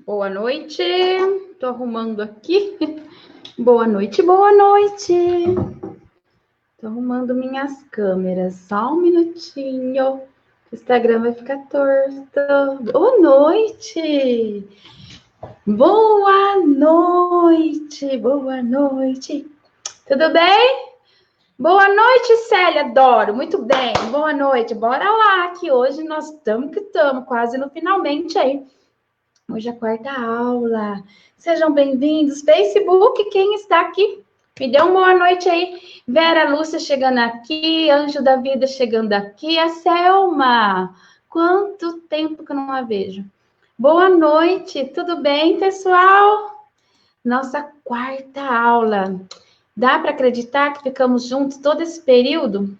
Boa noite. Tô arrumando aqui. Boa noite, boa noite. Tô arrumando minhas câmeras. Só um minutinho. O Instagram vai ficar torto. Boa noite. Boa noite. Boa noite. Tudo bem? Boa noite, Célia. Adoro. Muito bem. Boa noite. Bora lá, que hoje nós estamos quase no finalmente aí. Hoje é a quarta aula. Sejam bem-vindos. Facebook, quem está aqui? Me dê uma boa noite aí. Vera Lúcia chegando aqui, Anjo da Vida chegando aqui, a Selma. Quanto tempo que eu não a vejo. Boa noite, tudo bem, pessoal? Nossa quarta aula. Dá para acreditar que ficamos juntos todo esse período?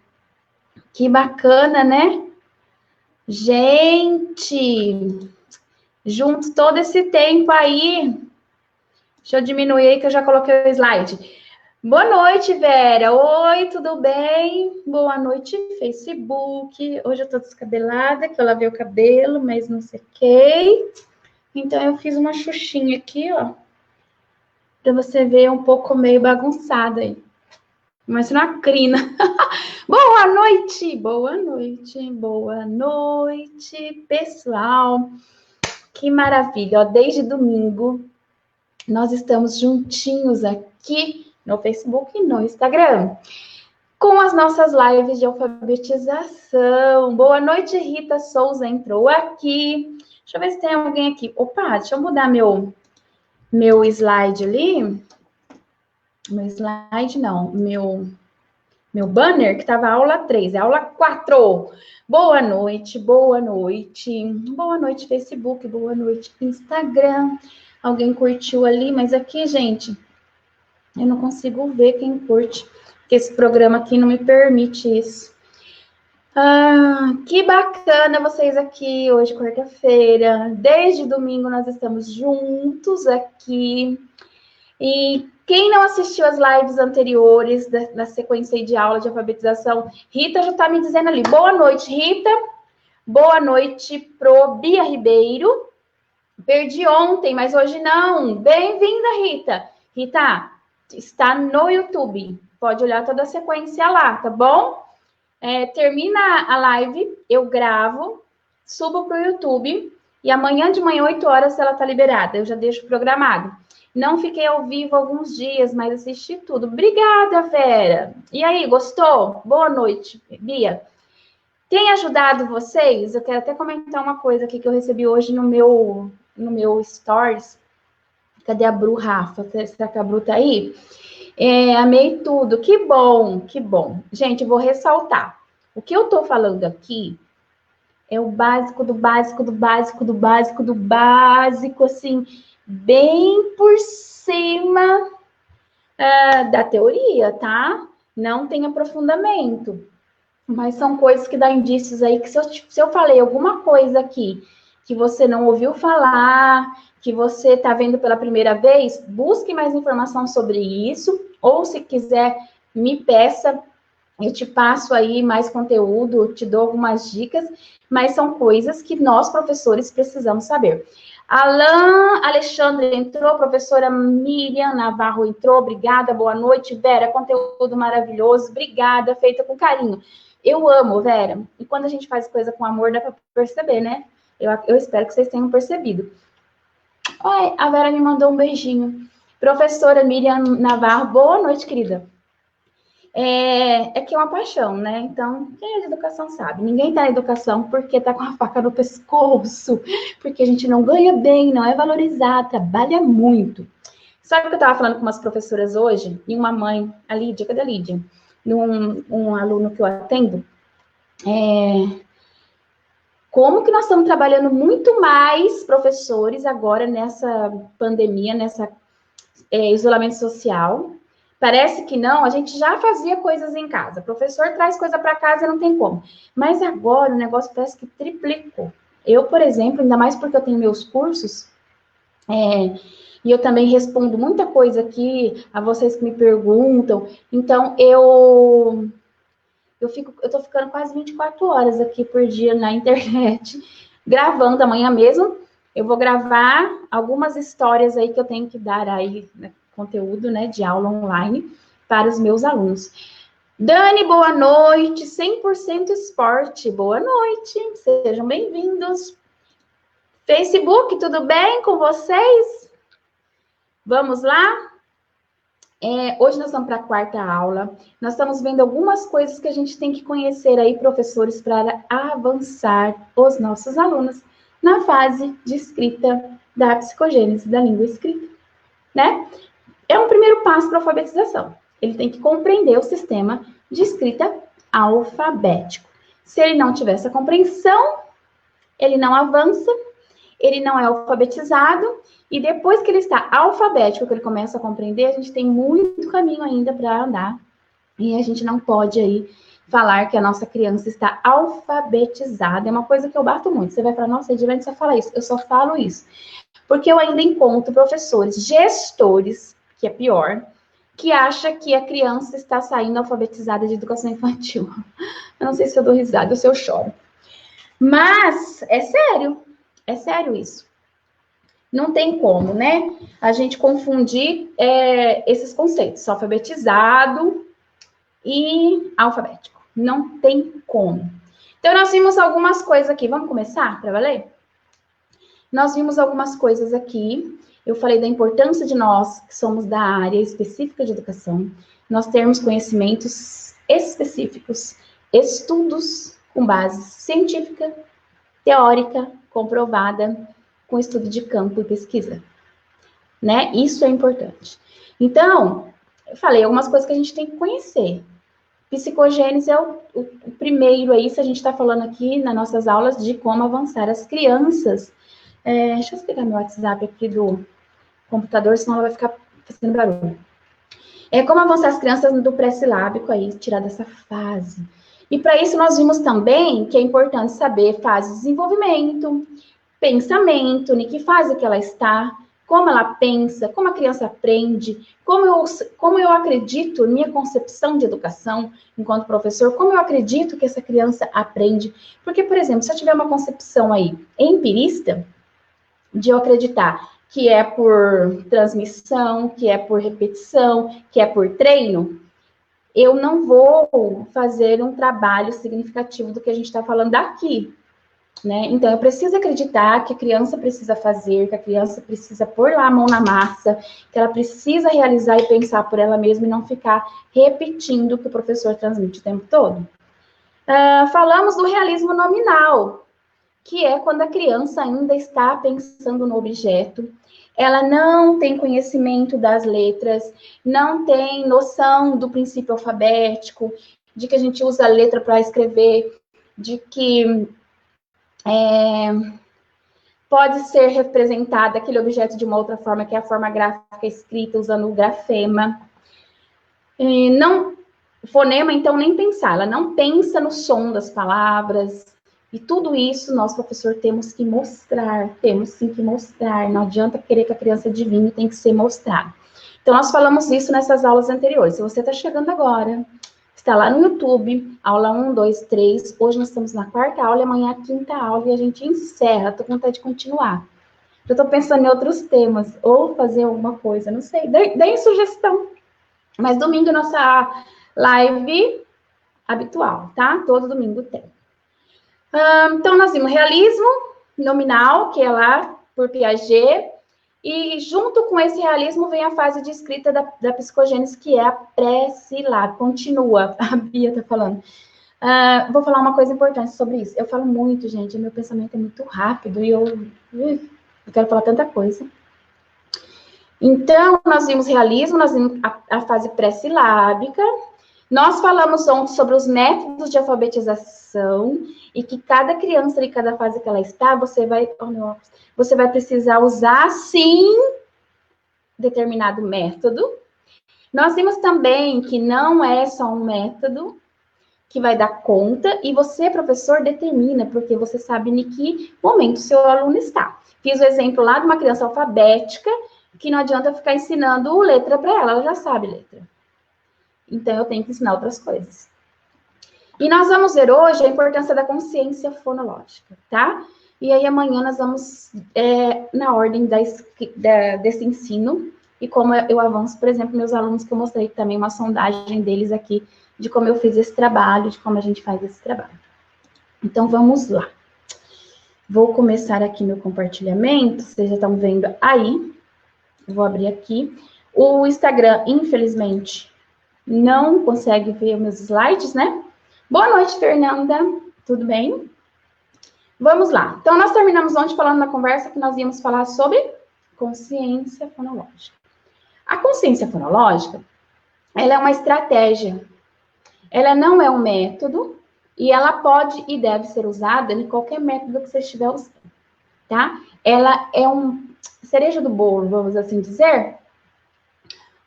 Que bacana, né? Gente, junto todo esse tempo aí. Deixa eu diminuir aí que eu já coloquei o slide. Boa noite, Vera. Oi, tudo bem? Boa noite, Facebook. Hoje eu tô descabelada, que eu lavei o cabelo, mas não sequei. Então eu fiz uma xuxinha aqui, ó. Pra você ver um pouco meio bagunçada aí. Mas não crina. Boa noite, boa noite, boa noite, pessoal. Que maravilha, ó. Desde domingo nós estamos juntinhos aqui no Facebook e no Instagram, com as nossas lives de alfabetização. Boa noite, Rita Souza entrou aqui. Deixa eu ver se tem alguém aqui. Opa, deixa eu mudar meu slide ali. Meu slide não, meu banner, que estava aula 3, é aula 4. Boa noite, boa noite. Boa noite, Facebook, boa noite, Instagram. Alguém curtiu ali, mas aqui, gente, eu não consigo ver quem curte, porque esse programa aqui não me permite isso. Ah, que bacana vocês aqui hoje, quarta-feira. Desde domingo nós estamos juntos aqui. E quem não assistiu as lives anteriores da sequência de aula de alfabetização, Rita já está me dizendo ali. Boa noite, Rita. Boa noite pro Bia Ribeiro. Perdi ontem, mas hoje não. Bem-vinda, Rita. Rita, está no YouTube. Pode olhar toda a sequência lá, tá bom? Termina a live, eu gravo, subo para o YouTube e amanhã de manhã, 8 horas, ela está liberada. Eu já deixo programado. Não fiquei ao vivo alguns dias, mas assisti tudo. Obrigada, Vera. E aí, gostou? Boa noite, Bia. Tem ajudado vocês? Eu quero até comentar uma coisa aqui que eu recebi hoje no meu Stories. Cadê a Bru, Rafa? Será que a Bru tá aí? Amei tudo. Que bom, que bom. Gente, vou ressaltar. O que eu tô falando aqui é o básico do básico do básico do básico do básico, assim, bem por cima da teoria, tá? Não tem aprofundamento. Mas são coisas que dão indícios aí que se eu falei alguma coisa aqui que você não ouviu falar, que você está vendo pela primeira vez, busque mais informação sobre isso, ou se quiser, me peça, eu te passo aí mais conteúdo, te dou algumas dicas, mas são coisas que nós, professores, precisamos saber. Alan Alexandre entrou, professora Miriam Navarro entrou, obrigada, boa noite, Vera, conteúdo maravilhoso, obrigada, feita com carinho. Eu amo, Vera, e quando a gente faz coisa com amor, dá para perceber, né? Eu espero que vocês tenham percebido. Oi, a Vera me mandou um beijinho. Professora Miriam Navarro, boa noite, querida. Que é uma paixão, né? Então, quem é de educação sabe. Ninguém tá na educação porque tá com a faca no pescoço, porque a gente não ganha bem, não é valorizado, trabalha muito. Sabe que eu tava falando com umas professoras hoje, e uma mãe, a Lídia, cadê a Lídia? Um aluno que eu atendo, como que nós estamos trabalhando muito mais professores agora nessa pandemia, nessa isolamento social. Parece que não, a gente já fazia coisas em casa. O professor traz coisa para casa, não tem como. Mas agora o negócio parece que triplicou. Eu, por exemplo, ainda mais porque eu tenho meus cursos, e eu também respondo muita coisa aqui a vocês que me perguntam. Então, eu tô ficando quase 24 horas aqui por dia na internet, gravando amanhã mesmo. Eu vou gravar algumas histórias aí que eu tenho que dar aí, né, conteúdo, né, de aula online para os meus alunos. Dani, boa noite. 100% esporte. Boa noite. Sejam bem-vindos. Facebook, tudo bem com vocês? Vamos lá? Hoje nós estamos para a quarta aula. Nós estamos vendo algumas coisas que a gente tem que conhecer aí, professores, para avançar os nossos alunos na fase de escrita da psicogênese da língua escrita, né? É um primeiro passo para a alfabetização. Ele tem que compreender o sistema de escrita alfabético. Se ele não tiver essa compreensão, ele não avança, ele não é alfabetizado, e depois que ele está alfabético, que ele começa a compreender, a gente tem muito caminho ainda para andar, e a gente não pode aí falar que a nossa criança está alfabetizada. É uma coisa que eu bato muito. Você vai falar, nossa, Edilene só fala isso. Eu só falo isso. Porque eu ainda encontro professores, gestores, que é pior, que acha que a criança está saindo alfabetizada de educação infantil. Eu não sei se eu dou risada ou se eu choro. Mas é sério isso. Não tem como, né? A gente confundir esses conceitos, alfabetizado e alfabético. Não tem como. Então, nós vimos algumas coisas aqui. Vamos começar para valer? Nós vimos algumas coisas aqui. Eu falei da importância de nós, que somos da área específica de educação, nós termos conhecimentos específicos, estudos com base científica, teórica, comprovada, com estudo de campo e pesquisa, né? Isso é importante. Então, eu falei algumas coisas que a gente tem que conhecer. Psicogênese é o primeiro aí, se a gente está falando aqui nas nossas aulas de como avançar as crianças. Deixa eu pegar meu WhatsApp aqui do computador, senão ela vai ficar fazendo barulho. Como avançar as crianças do pré-silábico aí, tirar dessa fase. E para isso nós vimos também que é importante saber fase de desenvolvimento, pensamento, em que fase que ela está, como ela pensa, como a criança aprende, como eu acredito, minha concepção de educação enquanto professor, como eu acredito que essa criança aprende. Porque, por exemplo, se eu tiver uma concepção aí empirista, de eu acreditar que é por transmissão, que é por repetição, que é por treino, eu não vou fazer um trabalho significativo do que a gente está falando daqui, né? Então, eu preciso acreditar que a criança precisa fazer, que a criança precisa pôr lá a mão na massa, que ela precisa realizar e pensar por ela mesma e não ficar repetindo o que o professor transmite o tempo todo. Falamos do realismo nominal, que é quando a criança ainda está pensando no objeto, ela não tem conhecimento das letras, não tem noção do princípio alfabético, de que a gente usa a letra para escrever, de que pode ser representado aquele objeto de uma outra forma, que é a forma gráfica escrita, usando o grafema. Fonema, então, nem pensar, ela não pensa no som das palavras. E tudo isso, nós, professor, temos que mostrar, temos sim que mostrar. Não adianta querer que a criança adivinhe, tem que ser mostrado. Então, nós falamos isso nessas aulas anteriores. Se você está chegando agora, está lá no YouTube, aula 1, 2, 3. Hoje nós estamos na quarta aula, e amanhã a quinta aula, e a gente encerra. Estou com vontade de continuar. Eu estou pensando em outros temas, ou fazer alguma coisa, não sei. Deem sugestão. Mas domingo é nossa live habitual, tá? Todo domingo tem. Então, nós vimos realismo nominal, que é lá por Piaget, e junto com esse realismo vem a fase de escrita da psicogênese, que é a pré-silábica. Continua, a Bia está falando. Vou falar uma coisa importante sobre isso. Eu falo muito, gente, meu pensamento é muito rápido e eu quero falar tanta coisa. Então, nós vimos realismo, nós vimos a fase pré-silábica. Nós falamos ontem sobre os métodos de alfabetização e que cada criança, em cada fase que ela está, você vai precisar usar, sim, determinado método. Nós vimos também que não é só um método que vai dar conta e você, professor, determina, porque você sabe em que momento o seu aluno está. Fiz o exemplo lá de uma criança alfabética, que não adianta ficar ensinando letra para ela já sabe letra. Então, eu tenho que ensinar outras coisas. E nós vamos ver hoje a importância da consciência fonológica, tá? E aí amanhã nós vamos na ordem desse ensino, e como eu avanço, por exemplo, meus alunos, que eu mostrei também uma sondagem deles aqui, de como eu fiz esse trabalho, de como a gente faz esse trabalho. Então, vamos lá. Vou começar aqui meu compartilhamento, vocês já estão vendo aí. Vou abrir aqui. O Instagram, infelizmente, não consegue ver meus slides, né? Boa noite, Fernanda. Tudo bem? Vamos lá. Então, nós terminamos ontem falando na conversa que nós íamos falar sobre consciência fonológica. A consciência fonológica, ela é uma estratégia. Ela não é um método e ela pode e deve ser usada em qualquer método que você estiver usando, tá? Ela é um cereja do bolo, vamos assim dizer.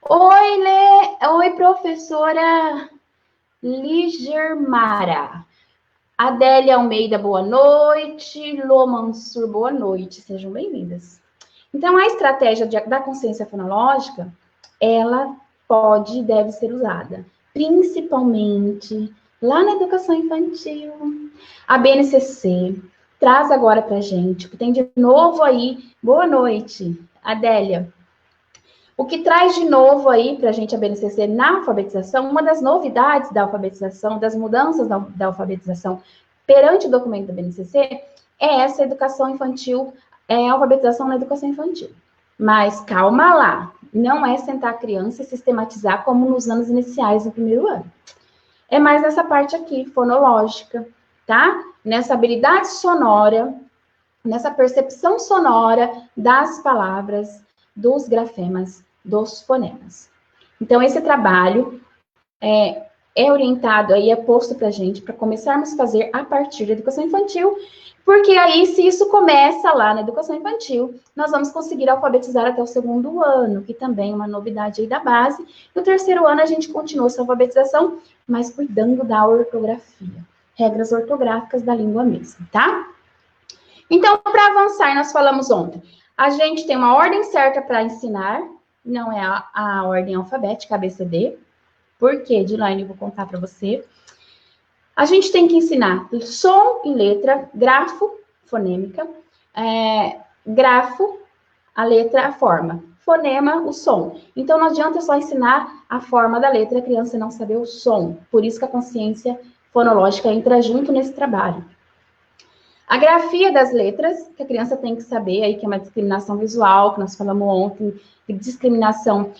Oi, Oi, professora Ligermara. Adélia Almeida, boa noite. Lô Mansur, boa noite. Sejam bem-vindas. Então, a estratégia da consciência fonológica, ela pode e deve ser usada, principalmente lá na educação infantil. A BNCC traz agora para a gente, o que tem de novo aí. Boa noite, Adélia. O que traz de novo aí para a gente a BNCC na alfabetização, uma das novidades da alfabetização, das mudanças da alfabetização perante o documento da BNCC, é essa educação infantil, alfabetização na educação infantil. Mas calma lá, não é sentar a criança e sistematizar como nos anos iniciais do primeiro ano. É mais nessa parte aqui, fonológica, tá? Nessa habilidade sonora, nessa percepção sonora das palavras, dos grafemas, dos fonemas. Então, esse trabalho é orientado aí, é posto para a gente, para começarmos a fazer a partir da educação infantil, porque aí, se isso começa lá na educação infantil, nós vamos conseguir alfabetizar até o segundo ano, que também é uma novidade aí da base. No terceiro ano, a gente continua essa alfabetização, mas cuidando da ortografia, regras ortográficas da língua mesmo, tá? Então, para avançar, nós falamos ontem, a gente tem uma ordem certa para ensinar, não é a ordem alfabética, ABCD. Por quê, Dilaine? Eu vou contar para você. A gente tem que ensinar som e letra, grafo, fonêmica, grafo, a letra, a forma, fonema, o som. Então, não adianta só ensinar a forma da letra, a criança não saber o som. Por isso que a consciência fonológica entra junto nesse trabalho. A grafia das letras, que a criança tem que saber, aí que é uma discriminação visual, que nós falamos ontem, discriminação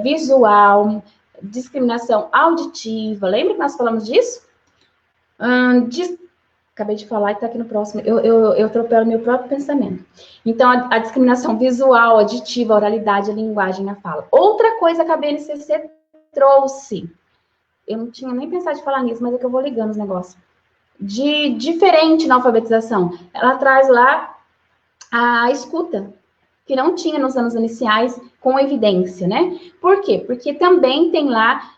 visual, discriminação auditiva. Lembra que nós falamos disso? Acabei de falar e está aqui no próximo. Eu atropelo meu próprio pensamento. Então, a discriminação visual, auditiva, a oralidade, a linguagem, a fala. Outra coisa que a BNCC trouxe, eu não tinha nem pensado de falar nisso, mas é que eu vou ligando os negócios. De diferente na alfabetização. Ela traz lá a escuta, que não tinha nos anos iniciais, com evidência, né? Por quê? Porque também tem lá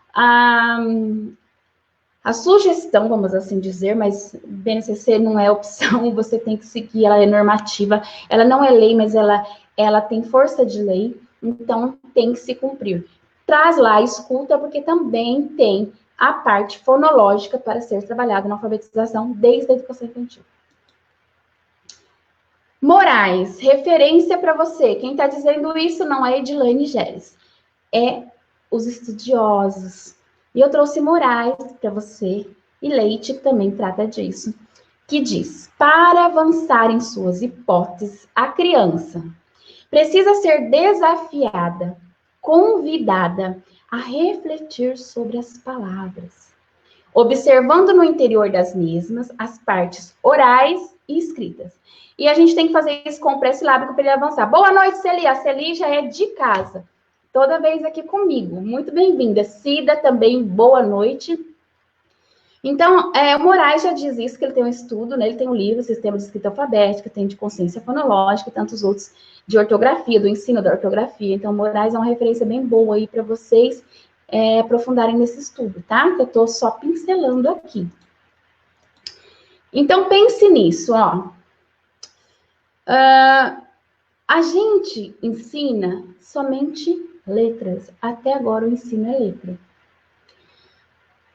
a sugestão, vamos assim dizer, mas BNCC não é opção, você tem que seguir, ela é normativa, ela não é lei, mas ela tem força de lei, então tem que se cumprir. Traz lá a escuta, porque também tem a parte fonológica para ser trabalhada na alfabetização desde a educação infantil. Morais, referência para você. Quem está dizendo isso não é Edilane Geres, é os estudiosos. E eu trouxe Morais para você, e Leite também trata disso, que diz, para avançar em suas hipóteses, a criança precisa ser desafiada, convidada a refletir sobre as palavras, observando no interior das mesmas as partes orais e escritas. E a gente tem que fazer isso com o pré-silábico para ele avançar. Boa noite, Celi. A Celi já é de casa, toda vez aqui comigo. Muito bem-vinda. Cida também, boa noite. Então, o Moraes já diz isso, que ele tem um estudo, né? Ele tem um livro, Sistema de Escrita Alfabética, tem de Consciência Fonológica e tantos outros de ortografia, do ensino da ortografia. Então, Moraes é uma referência bem boa aí para vocês aprofundarem nesse estudo, tá? Que eu estou só pincelando aqui. Então, pense nisso, ó. A gente ensina somente letras. Até agora, o ensino é letra.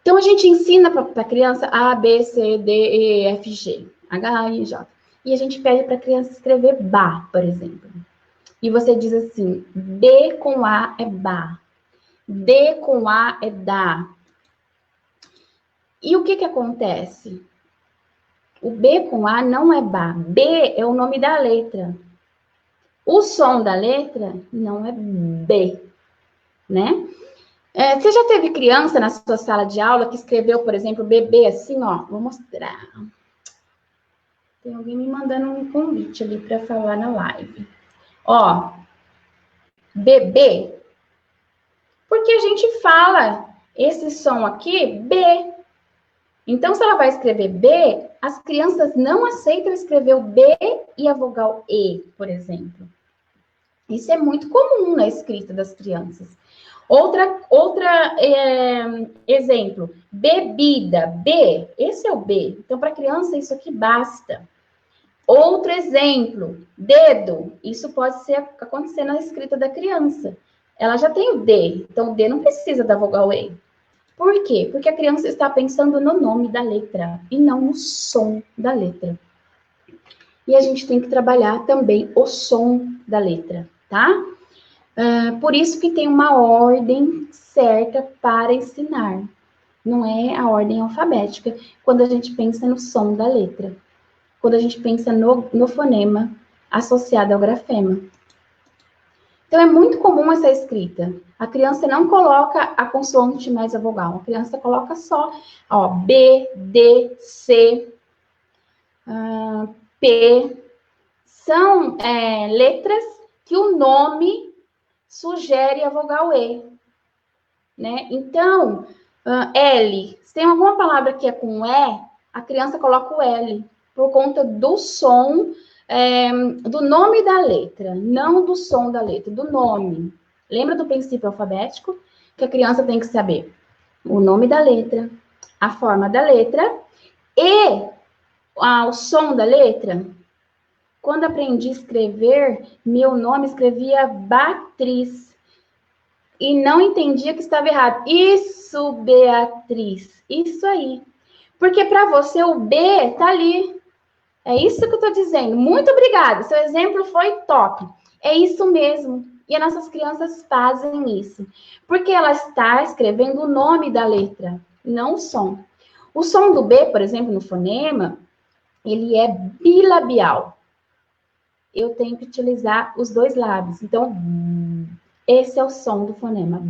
Então, a gente ensina para a criança A, B, C, D, E, F, G, H, I, J. e a gente pede para a criança escrever ba, por exemplo. E você diz assim, B com A é ba, D com A é da. E o que acontece? O B com A não é ba, B é o nome da letra. O som da letra não é B, né? Você já teve criança na sua sala de aula que escreveu, por exemplo, bebê assim, ó? Vou mostrar. Tem alguém me mandando um convite ali para falar na live. Ó, bebê. Porque a gente fala esse som aqui, B. Então, se ela vai escrever B, as crianças não aceitam escrever o B e a vogal E, por exemplo. Isso é muito comum na escrita das crianças. Outra exemplo, bebida, B, esse é o B. Então, para a criança, isso aqui basta. Outro exemplo, dedo, isso pode acontecer na escrita da criança. Ela já tem o D, então o D não precisa da vogal E. Por quê? Porque a criança está pensando no nome da letra e não no som da letra. E a gente tem que trabalhar também o som da letra, tá? Por isso que tem uma ordem certa para ensinar. Não é a ordem alfabética, quando a gente pensa no som da letra. Quando a gente pensa no fonema associado ao grafema. Então, é muito comum essa escrita. A criança não coloca a consoante mais a vogal. A criança coloca só, ó, B, D, C, P. São letras que o nome sugere a vogal E. Né? Então, L. Se tem alguma palavra que é com E, a criança coloca o L. Por conta do som, do nome da letra, não do som da letra, do nome. Lembra do princípio alfabético? Que a criança tem que saber o nome da letra, a forma da letra e o som da letra. Quando aprendi a escrever, meu nome escrevia Batriz. E não entendia que estava errado. Isso, Beatriz. Isso aí. Porque para você o B tá ali. É isso que eu estou dizendo. Muito obrigada. Seu exemplo foi top. É isso mesmo. E as nossas crianças fazem isso. Porque ela está escrevendo o nome da letra, não o som. O som do B, por exemplo, no fonema, ele é bilabial. Eu tenho que utilizar os dois lábios. Então, esse é o som do fonema.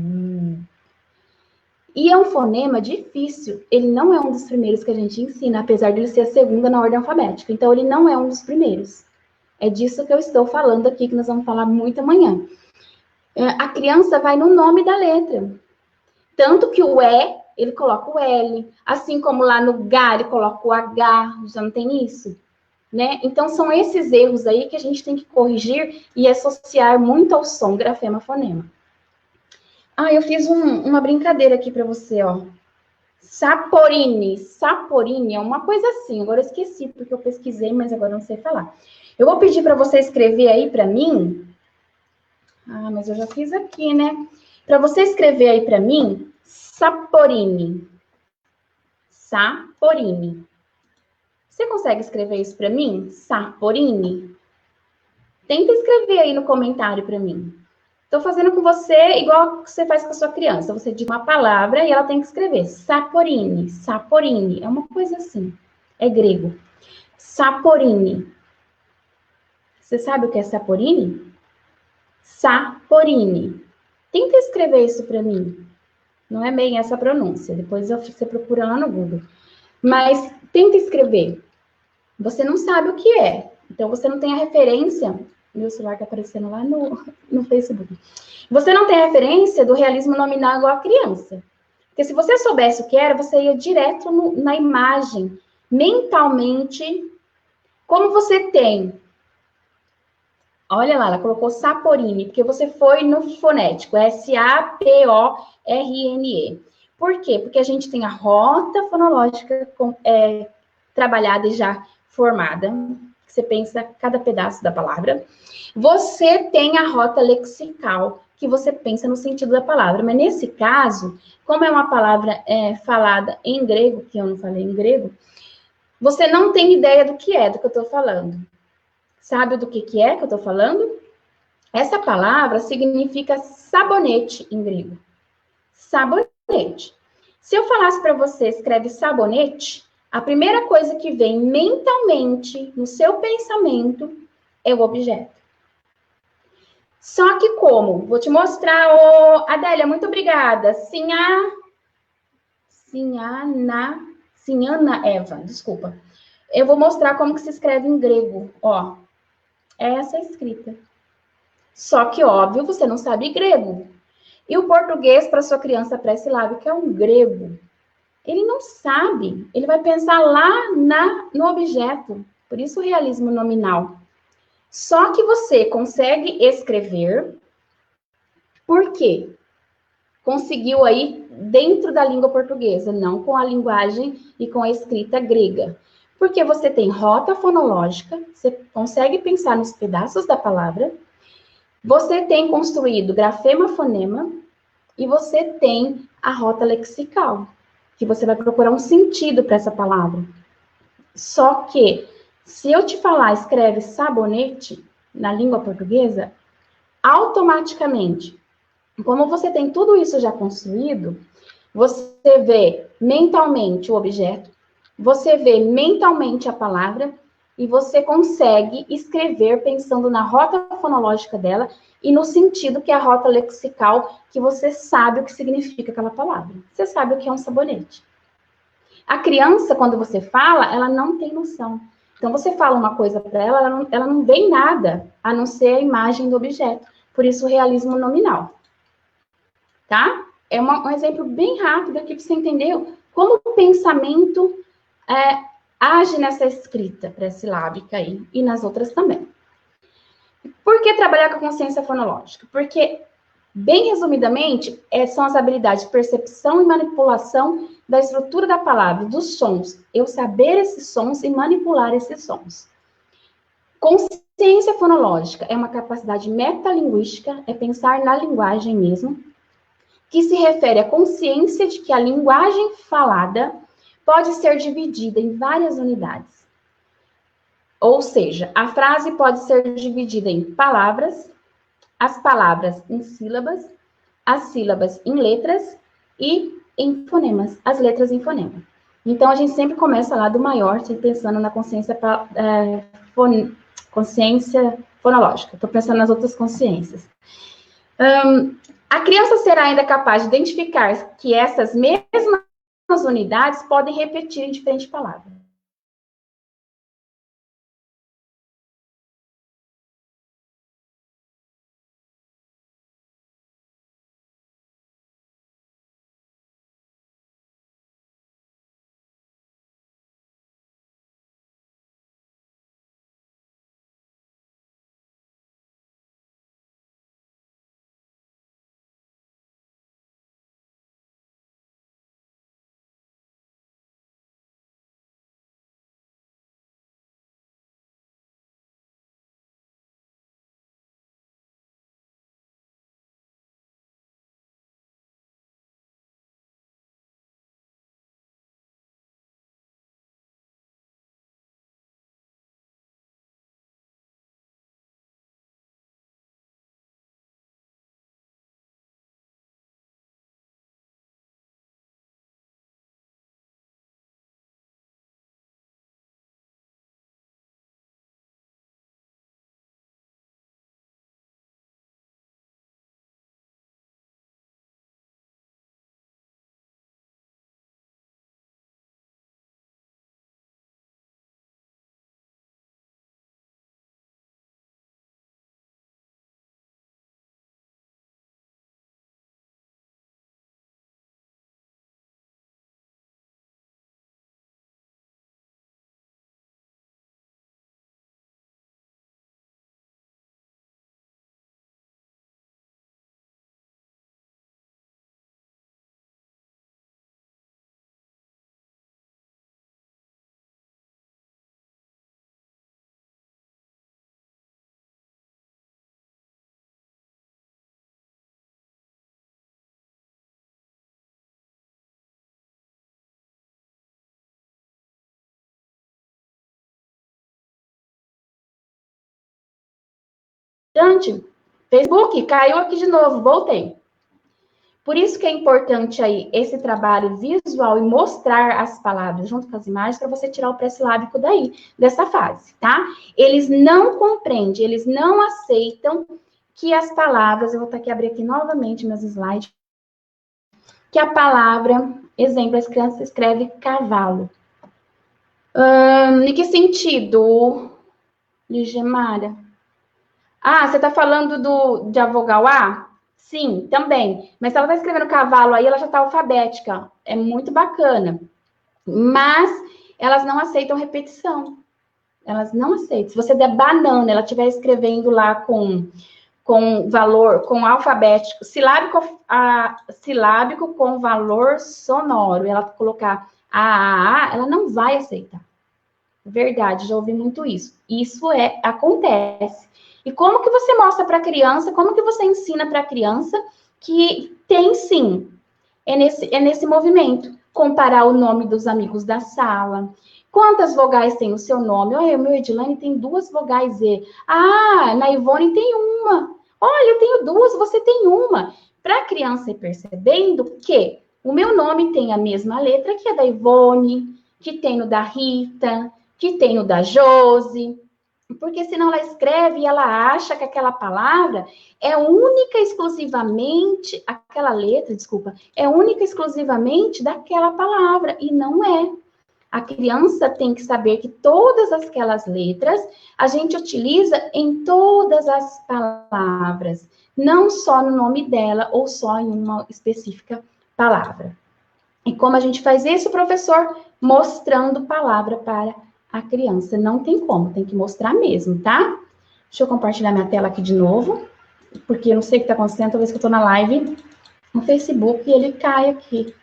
E é um fonema difícil. Ele não é um dos primeiros que a gente ensina, apesar de ele ser a segunda na ordem alfabética. Então, ele não é um dos primeiros. É disso que eu estou falando aqui, que nós vamos falar muito amanhã. A criança vai no nome da letra. Tanto que o E, ele coloca o L. Assim como lá no G, ele coloca o H. Já não tem isso? Né? Então, são esses erros aí que a gente tem que corrigir e associar muito ao som, grafema, fonema. Eu fiz uma brincadeira aqui para você, ó. Saporini. Saporini é uma coisa assim. Agora eu esqueci, porque eu pesquisei, mas agora não sei falar. Eu vou pedir para você escrever aí para mim. Mas eu já fiz aqui, né? Para você escrever aí para mim, Saporini. Saporini. Você consegue escrever isso para mim? Saporini? Tenta escrever aí no comentário para mim. Estou fazendo com você igual você faz com a sua criança. Você diz uma palavra e ela tem que escrever. Saporini, saporini. É uma coisa assim. É grego. Saporini. Você sabe o que é saporini? Saporini. Tenta escrever isso para mim. Não é bem essa pronúncia. Depois você procura lá no Google. Mas tenta escrever. Você não sabe o que é. Então, você não tem a referência. Meu celular está aparecendo lá no Facebook. Você não tem a referência do realismo nominal igual a criança. Porque se você soubesse o que era, você ia direto na imagem, mentalmente. Como você tem? Olha lá, ela colocou Saporini, porque você foi no fonético, S-A-P-O-R-N-E. Por quê? Porque a gente tem a rota fonológica trabalhada e já formada. Você pensa cada pedaço da palavra. Você tem a rota lexical, que você pensa no sentido da palavra. Mas nesse caso, como é uma palavra falada em grego, que eu não falei em grego, Você não tem ideia do que eu estou falando. Sabe do que é que eu estou falando? Essa palavra significa sabonete em grego. Sabonete. Se eu falasse para você, escreve sabonete, a primeira coisa que vem mentalmente no seu pensamento é o objeto. Só que como? Vou te mostrar, Adélia, muito obrigada. Sinhana Eva, desculpa. Eu vou mostrar como que se escreve em grego, ó. É essa escrita. Só que, óbvio, você não sabe grego. E o português, para sua criança pré-silábica, é um grego. Ele não sabe. Ele vai pensar lá no objeto. Por isso o realismo nominal. Só que você consegue escrever. Por quê? Conseguiu aí dentro da língua portuguesa, não com a linguagem e com a escrita grega. Porque você tem rota fonológica, você consegue pensar nos pedaços da palavra, você tem construído grafema-fonema e você tem a rota lexical, que você vai procurar um sentido para essa palavra. Só que, se eu te falar, escreve sabonete na língua portuguesa, automaticamente, como você tem tudo isso já construído, você vê mentalmente o objeto, você vê mentalmente a palavra e você consegue escrever pensando na rota fonológica dela e no sentido que é a rota lexical, que você sabe o que significa aquela palavra. Você sabe o que é um sabonete. A criança, quando você fala, ela não tem noção. Então, você fala uma coisa para ela, ela não vê nada, a não ser a imagem do objeto. Por isso, o realismo nominal. Tá? É um exemplo bem rápido aqui para você entender como o pensamento age nessa escrita pré-silábica aí, e nas outras também. Por que trabalhar com a consciência fonológica? Porque, bem resumidamente, são as habilidades de percepção e manipulação da estrutura da palavra, dos sons. Eu saber esses sons e manipular esses sons. Consciência fonológica é uma capacidade metalinguística, é pensar na linguagem mesmo, que se refere à consciência de que a linguagem falada pode ser dividida em várias unidades. Ou seja, a frase pode ser dividida em palavras, as palavras em sílabas, as sílabas em letras e em fonemas, as letras em fonema. Então, a gente sempre começa lá do maior, pensando na consciência fonológica. Estou pensando nas outras consciências. A criança será ainda capaz de identificar que essas mesmas unidades podem repetir em diferentes palavras. importante... Facebook, caiu aqui de novo, voltei. Por isso que é importante aí esse trabalho visual e mostrar as palavras junto com as imagens para você tirar o pré-silábico daí, dessa fase, tá? Eles não compreendem, eles não aceitam que as palavras... Eu vou ter que abrir aqui novamente meus slides. Que a palavra, exemplo, a criança escreve cavalo. Em que sentido, Ligemara? Ah, você está falando de a vogal A? Sim, também. Mas se ela está escrevendo cavalo aí, ela já está alfabética. É muito bacana. Mas elas não aceitam repetição. Elas não aceitam. Se você der banana, ela estiver escrevendo lá com valor, com alfabético, silábico com valor sonoro, ela colocar a, ela não vai aceitar. Verdade, já ouvi muito isso. Isso acontece. E como que você mostra para a criança, como que você ensina para a criança que tem sim, é nesse movimento. Comparar o nome dos amigos da sala. Quantas vogais tem o seu nome? Olha, o meu Edilane tem 2 vogais E. Ah, na Ivone tem uma. Olha, eu tenho 2, você tem uma. Para a criança ir percebendo que o meu nome tem a mesma letra que a da Ivone, que tem no da Rita, que tem no da Josi. Porque senão ela escreve e ela acha que aquela palavra é única e exclusivamente, aquela letra, desculpa, é única e exclusivamente daquela palavra, e não é. A criança tem que saber que todas aquelas letras a gente utiliza em todas as palavras, não só no nome dela ou só em uma específica palavra. E como a gente faz isso, professor? Mostrando palavra para a criança. Não tem como, tem que mostrar mesmo, tá? Deixa eu compartilhar minha tela aqui de novo, porque eu não sei o que está acontecendo, talvez que eu estou na live no Facebook e ele cai aqui.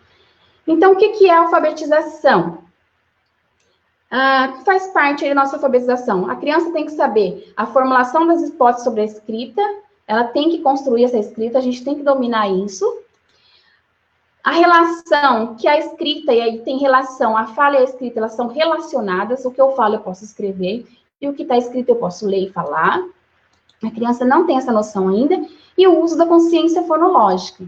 Então, o que é alfabetização? Faz parte da nossa alfabetização. A criança tem que saber a formulação das hipóteses sobre a escrita, ela tem que construir essa escrita, a gente tem que dominar isso. A relação que a escrita, e aí tem relação, a fala e a escrita, elas são relacionadas, o que eu falo eu posso escrever, e o que está escrito eu posso ler e falar. A criança não tem essa noção ainda, e o uso da consciência fonológica.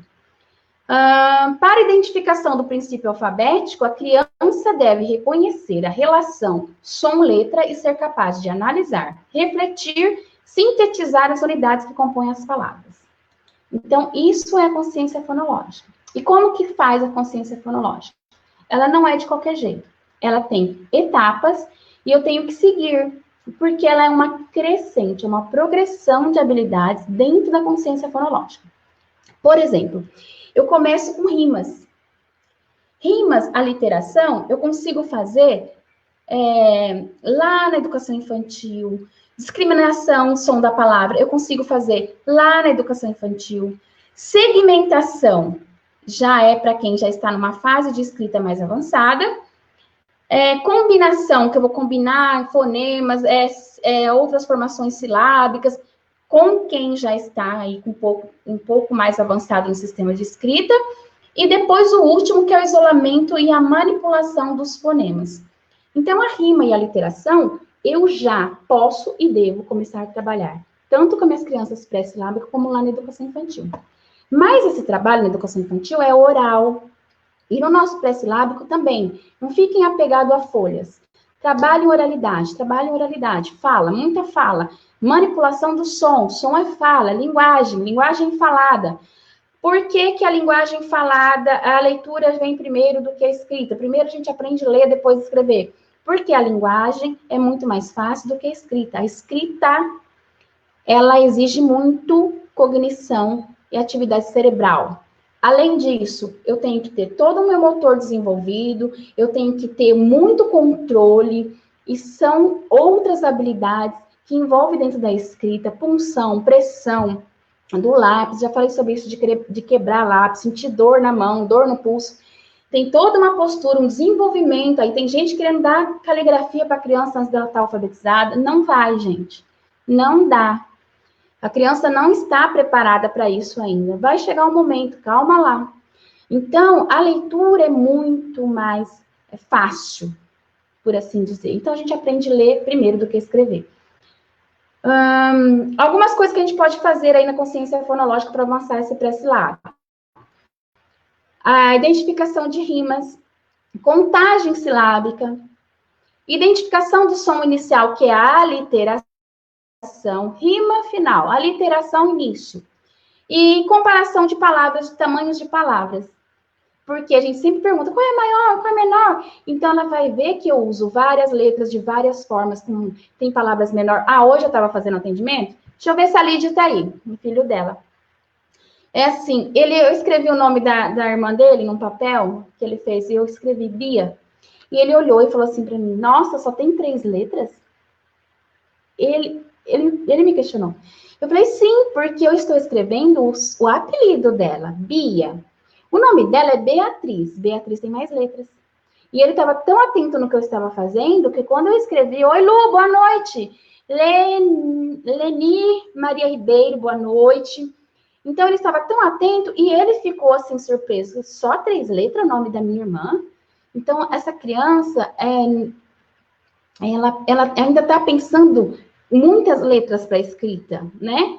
Para a identificação do princípio alfabético, a criança deve reconhecer a relação som-letra e ser capaz de analisar, refletir, sintetizar as unidades que compõem as palavras. Então, isso é a consciência fonológica. E como que faz a consciência fonológica? Ela não é de qualquer jeito. Ela tem etapas e eu tenho que seguir, porque ela é uma crescente, uma progressão de habilidades dentro da consciência fonológica. Por exemplo, eu começo com rimas. Rimas, aliteração, eu consigo fazer lá na educação infantil. Discriminação, som da palavra, eu consigo fazer lá na educação infantil. Segmentação, já é para quem já está numa fase de escrita mais avançada. Combinação, que eu vou combinar fonemas, outras formações silábicas, com quem já está aí um pouco mais avançado no sistema de escrita. E depois o último, que é o isolamento e a manipulação dos fonemas. Então, a rima e a literação, eu já posso e devo começar a trabalhar, tanto com as crianças pré-silábicas como lá na educação infantil. Mas esse trabalho na educação infantil é oral. E no nosso pré-silábico também. Não fiquem apegados a folhas. Trabalhem oralidade. Fala, muita fala. Manipulação do som. Som é fala, linguagem falada. Por que a linguagem falada, a leitura vem primeiro do que a escrita? Primeiro a gente aprende a ler, depois escrever. Porque a linguagem é muito mais fácil do que a escrita. A escrita, ela exige muito cognição e atividade cerebral. Além disso, eu tenho que ter todo o meu motor desenvolvido, eu tenho que ter muito controle, e são outras habilidades que envolvem dentro da escrita, punção, pressão do lápis, já falei sobre isso de quebrar lápis, sentir dor na mão, dor no pulso. Tem toda uma postura, um desenvolvimento, aí tem gente querendo dar caligrafia para a criança antes dela estar alfabetizada. Não vai, gente. Não dá. A criança não está preparada para isso ainda. Vai chegar um momento, calma lá. Então, a leitura é muito mais fácil, por assim dizer. Então, a gente aprende a ler primeiro do que escrever. Algumas coisas que a gente pode fazer aí na consciência fonológica para avançar esse pré-silábico. A identificação de rimas, contagem silábica, identificação do som inicial, que é a aliteração, rima final, aliteração, início. E comparação de palavras, de tamanhos de palavras. Porque a gente sempre pergunta, qual é maior, qual é menor? Então, ela vai ver que eu uso várias letras de várias formas. Tem palavras menor. Hoje eu estava fazendo atendimento. Deixa eu ver se a Lídia está aí, o filho dela. É assim, eu escrevi o nome da irmã dele num papel que ele fez, e eu escrevi Bia. E ele olhou e falou assim para mim, nossa, só tem 3 letras? Ele me questionou. Eu falei, sim, porque eu estou escrevendo o apelido dela, Bia. O nome dela é Beatriz. Beatriz tem mais letras. E ele estava tão atento no que eu estava fazendo, que quando eu escrevi, oi, Lu, boa noite. Leni Maria Ribeiro, boa noite. Então, ele estava tão atento e ele ficou, assim, surpreso. Só 3 letras, o nome da minha irmã. Então, essa criança, ela ainda está pensando muitas letras para escrita, né?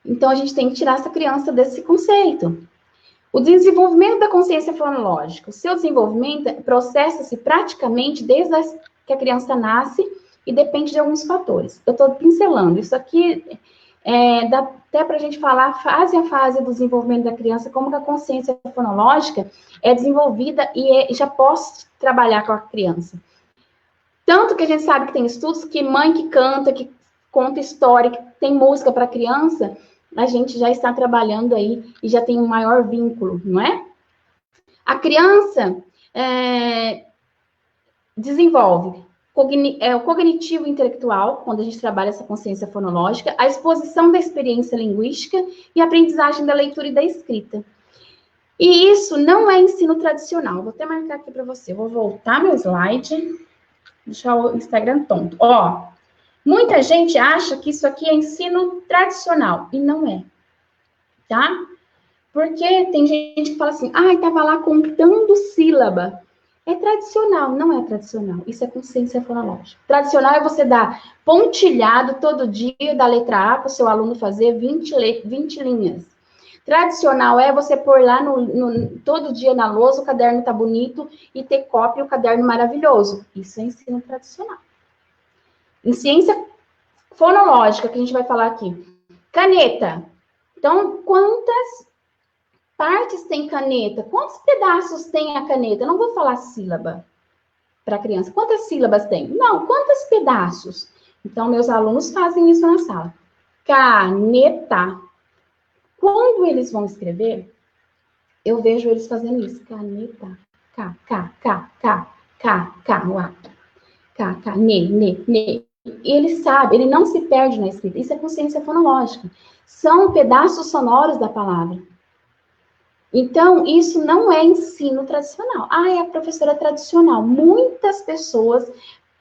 Então, a gente tem que tirar essa criança desse conceito. O desenvolvimento da consciência fonológica. O seu desenvolvimento processa-se praticamente desde que a criança nasce e depende de alguns fatores. Eu estou pincelando. Isso aqui dá até para a gente falar fase a fase do desenvolvimento da criança, como que a consciência fonológica é desenvolvida e já posso trabalhar com a criança. Tanto que a gente sabe que tem estudos que mãe que canta, que conta história, que tem música para criança, a gente já está trabalhando aí e já tem um maior vínculo, não é? A criança desenvolve o cognitivo intelectual, quando a gente trabalha essa consciência fonológica, a exposição da experiência linguística e a aprendizagem da leitura e da escrita. E isso não é ensino tradicional. Vou até marcar aqui para você. Vou voltar meu slide. Deixar o Instagram tonto. Ó, muita gente acha que isso aqui é ensino tradicional. E não é. Tá? Porque tem gente que fala assim, estava lá contando sílaba. É tradicional, não é tradicional. Isso é consciência fonológica. Tradicional é você dar pontilhado todo dia da letra A para o seu aluno fazer 20 linhas. Tradicional é você pôr lá todo dia na lousa, o caderno tá bonito, e ter cópia e o caderno maravilhoso. Isso é ensino tradicional. Em ciência fonológica, que a gente vai falar aqui. Caneta. Então, quantas partes tem caneta? Quantos pedaços tem a caneta? Eu não vou falar sílaba para a criança. Quantas sílabas tem? Não, quantos pedaços? Então, meus alunos fazem isso na sala. Caneta. Quando eles vão escrever, eu vejo eles fazendo isso. Caneta. K, K, K, K, K, K, no ato. K, K, ne. E ele sabe, ele não se perde na escrita. Isso é consciência fonológica. São pedaços sonoros da palavra. Então, isso não é ensino tradicional. É a professora tradicional. Muitas pessoas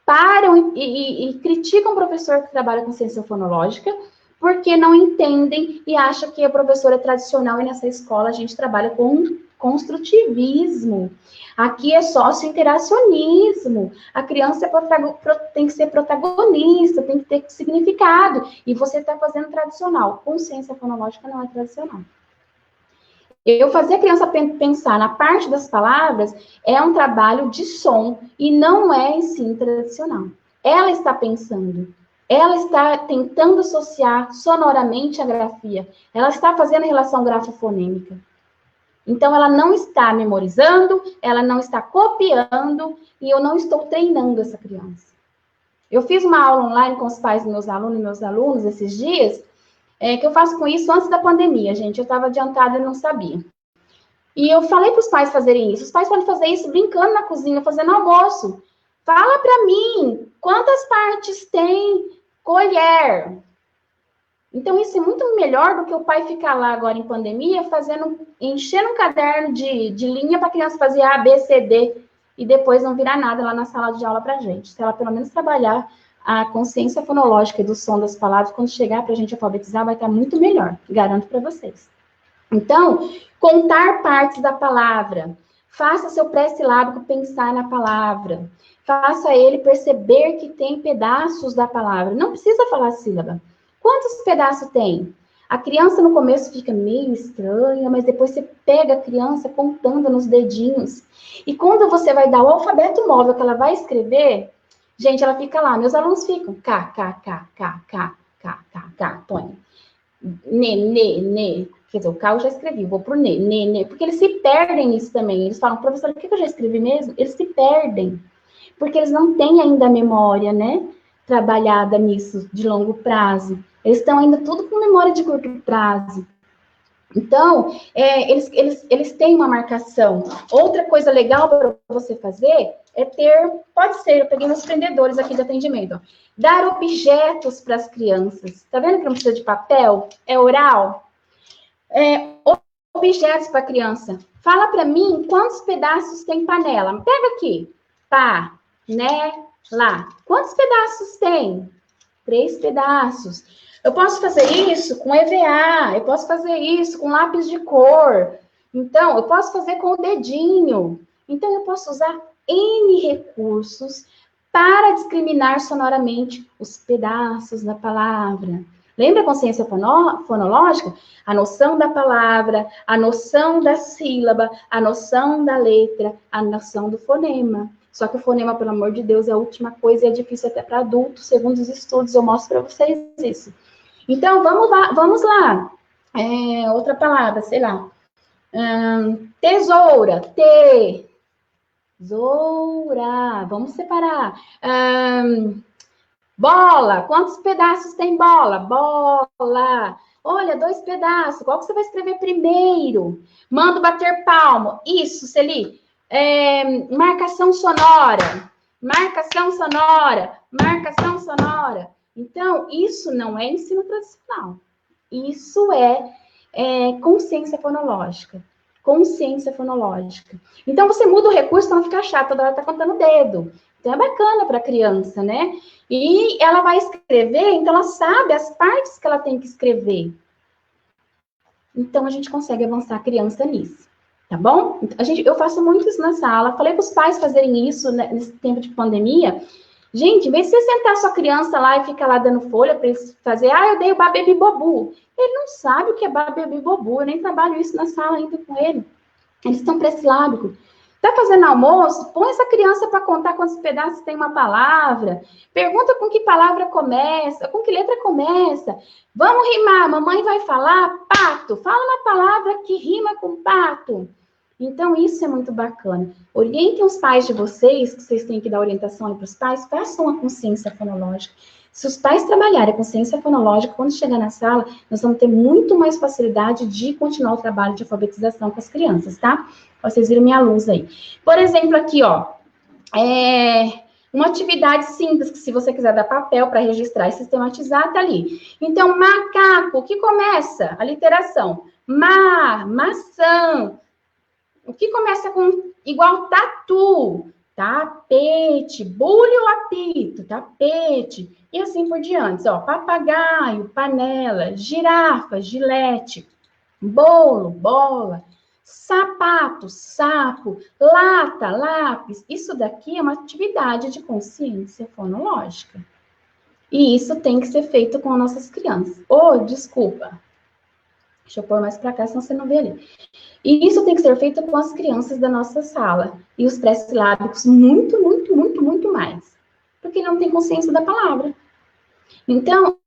param e criticam o professor que trabalha com ciência fonológica porque não entendem e acham que a professora é tradicional e nessa escola a gente trabalha com construtivismo. Aqui é sócio-interacionismo. A criança tem que ser protagonista, tem que ter significado. E você está fazendo tradicional. Consciência fonológica não é tradicional. Eu fazer a criança pensar na parte das palavras é um trabalho de som e não é ensino tradicional. Ela está pensando, ela está tentando associar sonoramente a grafia, ela está fazendo a relação grafofonêmica. Então, ela não está memorizando, ela não está copiando e eu não estou treinando essa criança. Eu fiz uma aula online com os pais dos meus alunos e meus alunos esses dias, que eu faço com isso antes da pandemia, gente. Eu estava adiantada e não sabia. E eu falei para os pais fazerem isso. Os pais podem fazer isso brincando na cozinha, fazendo almoço. Fala para mim, quantas partes tem colher? Então, isso é muito melhor do que o pai ficar lá agora em pandemia, enchendo um caderno de linha para a criança fazer A, B, C, D, e depois não virar nada lá na sala de aula para a gente. Se ela pelo menos trabalhar a consciência fonológica e do som das palavras, quando chegar para a gente alfabetizar, vai estar muito melhor, garanto para vocês. Então, contar partes da palavra, faça seu pré-silábico pensar na palavra, faça ele perceber que tem pedaços da palavra, não precisa falar sílaba. Quantos pedaços tem? A criança no começo fica meio estranha, mas depois você pega a criança contando nos dedinhos. E quando você vai dar o alfabeto móvel que ela vai escrever, gente, ela fica lá. Meus alunos ficam K, K, K, K, K, K, K, K, põe. Ne. Quer dizer, o K eu já escrevi, vou pro ne. Porque eles se perdem nisso também. Eles falam, professor, o que eu já escrevi mesmo? Eles se perdem. Porque eles não têm ainda a memória, né? Trabalhada nisso de longo prazo. Eles estão ainda tudo com memória de curto prazo. Então, eles têm uma marcação. Outra coisa legal para você fazer é ter, pode ser, eu peguei meus prendedores aqui de atendimento, ó, dar objetos para as crianças. Tá vendo que não precisa de papel? É oral? Objetos para a criança. Fala para mim quantos pedaços tem panela. Pega aqui. Pá, né, lá. Quantos pedaços tem? 3 pedaços. Eu posso fazer isso com EVA, eu posso fazer isso com lápis de cor. Então, eu posso fazer com o dedinho. Então, eu posso usar N recursos para discriminar sonoramente os pedaços da palavra. Lembra a consciência fonológica? A noção da palavra, a noção da sílaba, a noção da letra, a noção do fonema. Só que o fonema, pelo amor de Deus, é a última coisa e é difícil até para adultos, segundo os estudos, eu mostro para vocês isso. Então, vamos lá. Outra palavra, sei lá. Tesoura, tesoura. Vamos separar. Bola, quantos pedaços tem bola? Bola. Olha, 2 pedaços. Qual que você vai escrever primeiro? Mando bater palmo. Isso, Celi. Marcação sonora. Marcação sonora. Marcação sonora. Então, isso não é ensino tradicional. Isso é consciência fonológica. Consciência fonológica. Então, você muda o recurso para não ficar chato, toda hora tá contando o dedo. Então, é bacana para a criança, né? E ela vai escrever, então ela sabe as partes que ela tem que escrever. Então, a gente consegue avançar a criança nisso, tá bom? Eu faço muito isso na sala. Falei para os pais fazerem isso, né, nesse tempo de pandemia. Gente, em vez de você sentar sua criança lá e ficar lá dando folha para eles fazer, eu dei o babebi bobu. Ele não sabe o que é babebi bobu, eu nem trabalho isso na sala ainda com ele. Eles estão pré-silábicos. Tá fazendo almoço? Põe essa criança para contar quantos pedaços tem uma palavra. Pergunta com que palavra começa, com que letra começa. Vamos rimar, mamãe vai falar pato. Fala uma palavra que rima com pato. Então, isso é muito bacana. Orientem os pais de vocês, que vocês têm que dar orientação para os pais, façam a consciência fonológica. Se os pais trabalharem a consciência fonológica, quando chegar na sala, nós vamos ter muito mais facilidade de continuar o trabalho de alfabetização com as crianças, tá? Vocês viram minha luz aí. Por exemplo, aqui, ó, uma atividade simples, que se você quiser dar papel para registrar e sistematizar, tá ali. Então, macaco, o que começa? A literação. Maçã. O que começa com igual tatu? Tapete, bulho, apito, tapete, e assim por diante. Ó, papagaio, panela, girafa, gilete, bolo, bola, sapato, sapo, lata, lápis. Isso daqui é uma atividade de consciência fonológica. E isso tem que ser feito com as nossas crianças. Desculpa. Deixa eu pôr mais para cá, senão você não vê ali. E isso tem que ser feito com as crianças da nossa sala. E os pré-silábicos muito, muito, muito, muito mais. Porque não tem consciência da palavra. Então,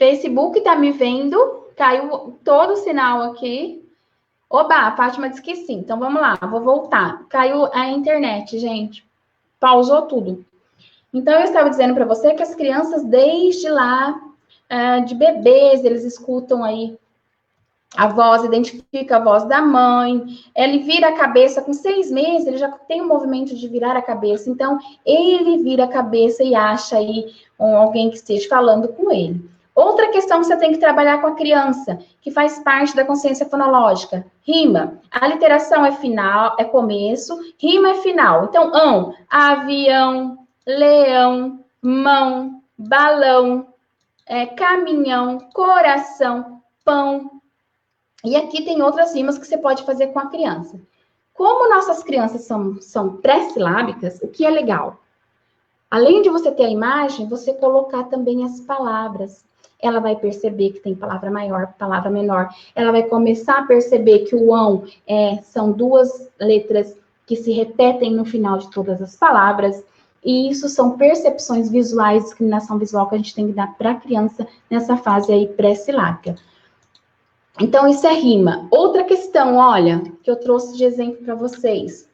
Facebook tá me vendo? Caiu todo o sinal aqui. Oba, a Fátima disse que sim. Então, vamos lá, vou voltar. Caiu a internet, gente. Pausou tudo. Então, eu estava dizendo para você que as crianças, desde lá, de bebês, eles escutam aí a voz, identifica a voz da mãe, ele vira a cabeça com 6 meses, ele já tem um movimento de virar a cabeça, então ele vira a cabeça e acha aí alguém que esteja falando com ele. Outra questão que você tem que trabalhar com a criança, que faz parte da consciência fonológica, rima. A literação é final, é começo, rima é final. Então, avião, leão, mão, balão, caminhão, coração, pão. E aqui tem outras rimas que você pode fazer com a criança. Como nossas crianças são pré-silábicas, o que é legal? Além de você ter a imagem, você colocar também as palavras. Ela vai perceber que tem palavra maior, palavra menor. Ela vai começar a perceber que o ão são 2 letras que se repetem no final de todas as palavras. E isso são percepções visuais, discriminação visual que a gente tem que dar para a criança nessa fase aí pré-silábica. Então, isso é rima. Outra questão, olha, que eu trouxe de exemplo para vocês.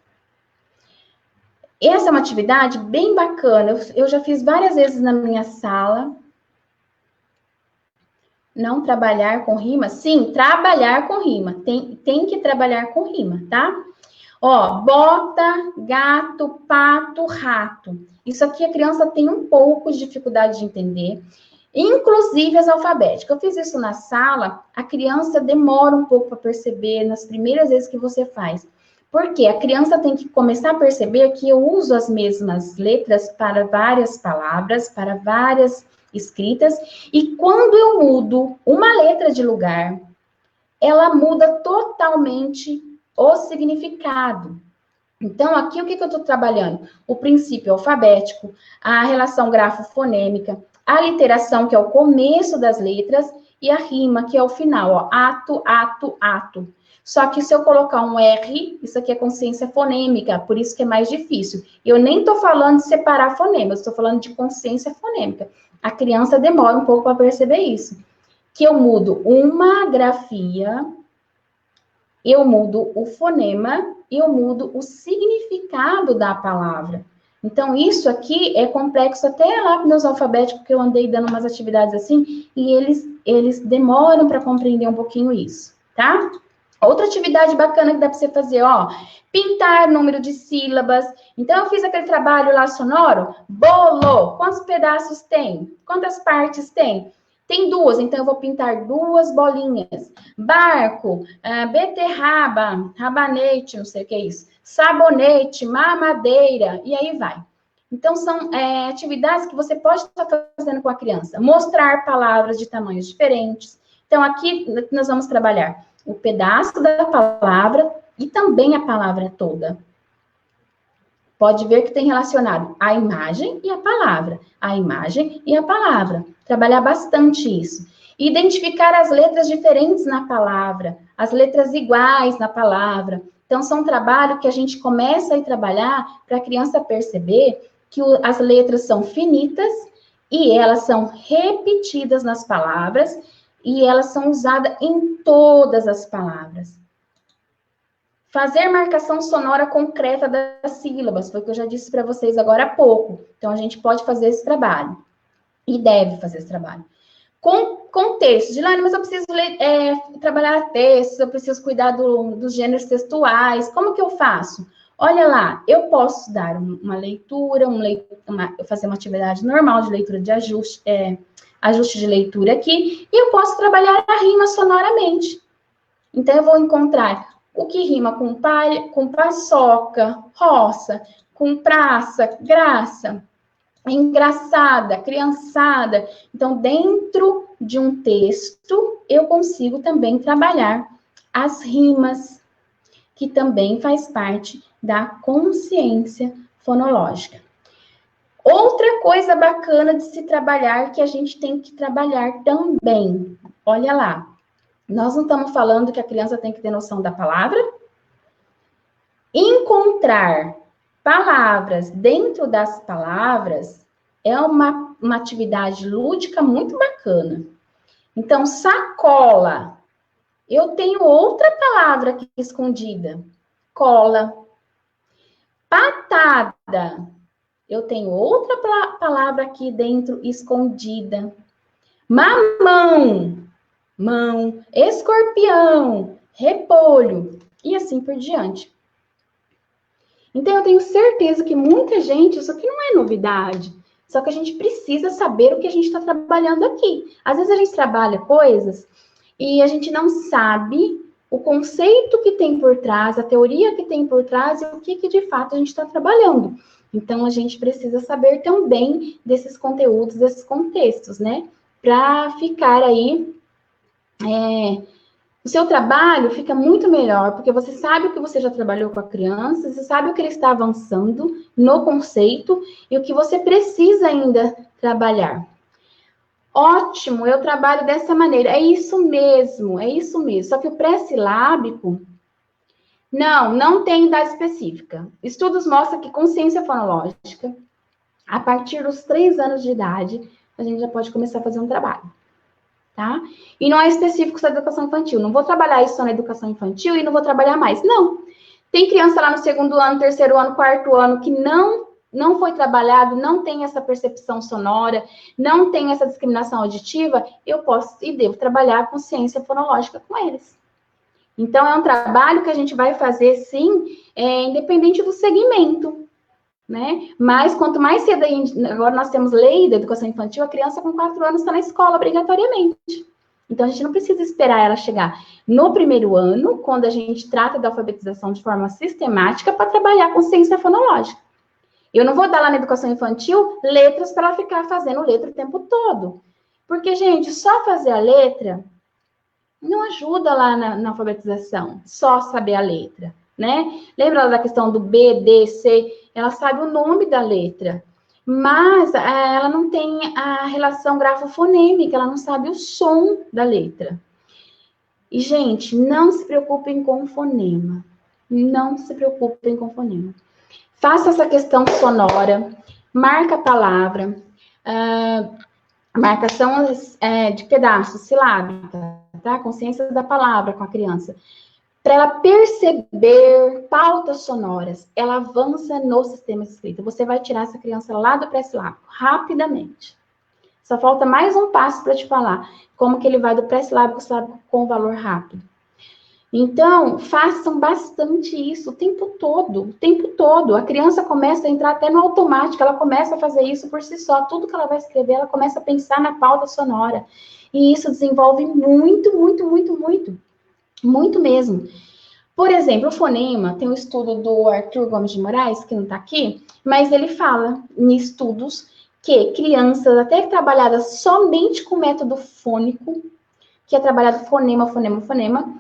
Essa é uma atividade bem bacana. Eu já fiz várias vezes na minha sala. Não trabalhar com rima? Sim, trabalhar com rima. Tem que trabalhar com rima, tá? Ó, bota, gato, pato, rato. Isso aqui a criança tem um pouco de dificuldade de entender. Inclusive as alfabéticas. Eu fiz isso na sala, a criança demora um pouco para perceber nas primeiras vezes que você faz. Porque a criança tem que começar a perceber que eu uso as mesmas letras para várias palavras, para várias escritas, e quando eu mudo uma letra de lugar, ela muda totalmente o significado. Então, aqui o que eu estou trabalhando? O princípio alfabético, a relação grafo-fonêmica, a literação, que é o começo das letras, e a rima, que é o final, ó, ato, ato, ato. Só que se eu colocar um R, isso aqui é consciência fonêmica, por isso que é mais difícil. Eu nem estou falando de separar fonemas, estou falando de consciência fonêmica. A criança demora um pouco para perceber isso. Que eu mudo uma grafia, eu mudo o fonema e eu mudo o significado da palavra. Então, isso aqui é complexo até lá com meus alfabéticos, porque eu andei dando umas atividades assim, e eles demoram para compreender um pouquinho isso, tá? Outra atividade bacana que dá para você fazer, ó, pintar número de sílabas. Então, eu fiz aquele trabalho lá sonoro, bolo. Quantos pedaços tem? Quantas partes tem? Tem 2, então eu vou pintar 2 bolinhas. Barco, beterraba, rabanete, não sei o que é isso. Sabonete, mamadeira, e aí vai. Então, são atividades que você pode estar fazendo com a criança. Mostrar palavras de tamanhos diferentes. Então, aqui nós vamos trabalhar o pedaço da palavra e também a palavra toda. Pode ver que tem relacionado a imagem e a palavra. A imagem e a palavra. Trabalhar bastante isso. Identificar as letras diferentes na palavra, as letras iguais na palavra. Então, são um trabalho que a gente começa a trabalhar para a criança perceber que as letras são finitas e elas são repetidas nas palavras e elas são usadas em todas as palavras. Fazer marcação sonora concreta das sílabas, foi o que eu já disse para vocês agora há pouco. Então, a gente pode fazer esse trabalho. E deve fazer esse trabalho. Com textos. Dilane, mas eu preciso trabalhar textos, eu preciso cuidar dos gêneros textuais. Como que eu faço? Olha lá, eu posso dar uma leitura, fazer uma atividade normal de leitura de ajuste de leitura aqui, e eu posso trabalhar a rima sonoramente. Então, eu vou encontrar o que rima com paçoca, roça, com praça, graça, engraçada, criançada. Então, dentro de um texto, eu consigo também trabalhar as rimas, que também faz parte da consciência fonológica. Outra coisa bacana de se trabalhar, que a gente tem que trabalhar também. Olha lá. Nós não estamos falando que a criança tem que ter noção da palavra? Encontrar palavras dentro das palavras é uma atividade lúdica muito bacana. Então, sacola. Eu tenho outra palavra aqui escondida. Cola. Patada. Eu tenho outra palavra aqui dentro escondida. Mamão. Mão. Escorpião. Repolho. E assim por diante. Então, eu tenho certeza que muita gente, isso aqui não é novidade. Só que a gente precisa saber o que a gente está trabalhando aqui. Às vezes a gente trabalha coisas e a gente não sabe o conceito que tem por trás, a teoria que tem por trás e o que de fato a gente está trabalhando. Então, a gente precisa saber também desses conteúdos, desses contextos, né? Para ficar aí... O seu trabalho fica muito melhor, porque você sabe o que você já trabalhou com a criança, você sabe o que ele está avançando no conceito e o que você precisa ainda trabalhar. Ótimo, eu trabalho dessa maneira. É isso mesmo, é isso mesmo. Só que o pré-silábico, não tem idade específica. Estudos mostram que consciência fonológica, a partir dos 3 anos de idade, a gente já pode começar a fazer um trabalho. Tá? E não é específico da educação infantil. Não vou trabalhar isso só na educação infantil e não vou trabalhar mais. Não. Tem criança lá no 2º ano, 3º ano, 4º ano que não foi trabalhado, não tem essa percepção sonora, não tem essa discriminação auditiva, eu posso e devo trabalhar a consciência fonológica com eles. Então, é um trabalho que a gente vai fazer, sim, independente do segmento, né? Mas quanto mais cedo, agora nós temos lei da educação infantil, a criança com 4 anos está na escola obrigatoriamente. Então, a gente não precisa esperar ela chegar no 1º ano, quando a gente trata da alfabetização de forma sistemática, para trabalhar a consciência fonológica. Eu não vou dar lá na educação infantil letras para ela ficar fazendo letra o tempo todo. Porque, gente, só fazer a letra não ajuda lá na alfabetização, só saber a letra, né? Lembra da questão do B, D, C? Ela sabe o nome da letra, mas ela não tem a relação grafofonêmica, ela não sabe o som da letra. E, gente, não se preocupem com fonema. Não se preocupem com fonema. Faça essa questão sonora, marca a palavra, marcação de pedaços, silábica, tá? Consciência da palavra com a criança. Para ela perceber pautas sonoras, ela avança no sistema de escrita. Você vai tirar essa criança lá do pré-silábico, rapidamente. Só falta mais um passo para te falar, como que ele vai do pré-silábico com valor rápido. Então, façam bastante isso o tempo todo, o tempo todo. A criança começa a entrar até no automático, ela começa a fazer isso por si só. Tudo que ela vai escrever, ela começa a pensar na pauta sonora. E isso desenvolve muito, muito, muito, muito. Muito mesmo. Por exemplo, o fonema, tem um estudo do Arthur Gomes de Moraes, que não está aqui, mas ele fala em estudos que crianças, até trabalhadas somente com método fônico, que é trabalhado fonema, fonema, fonema,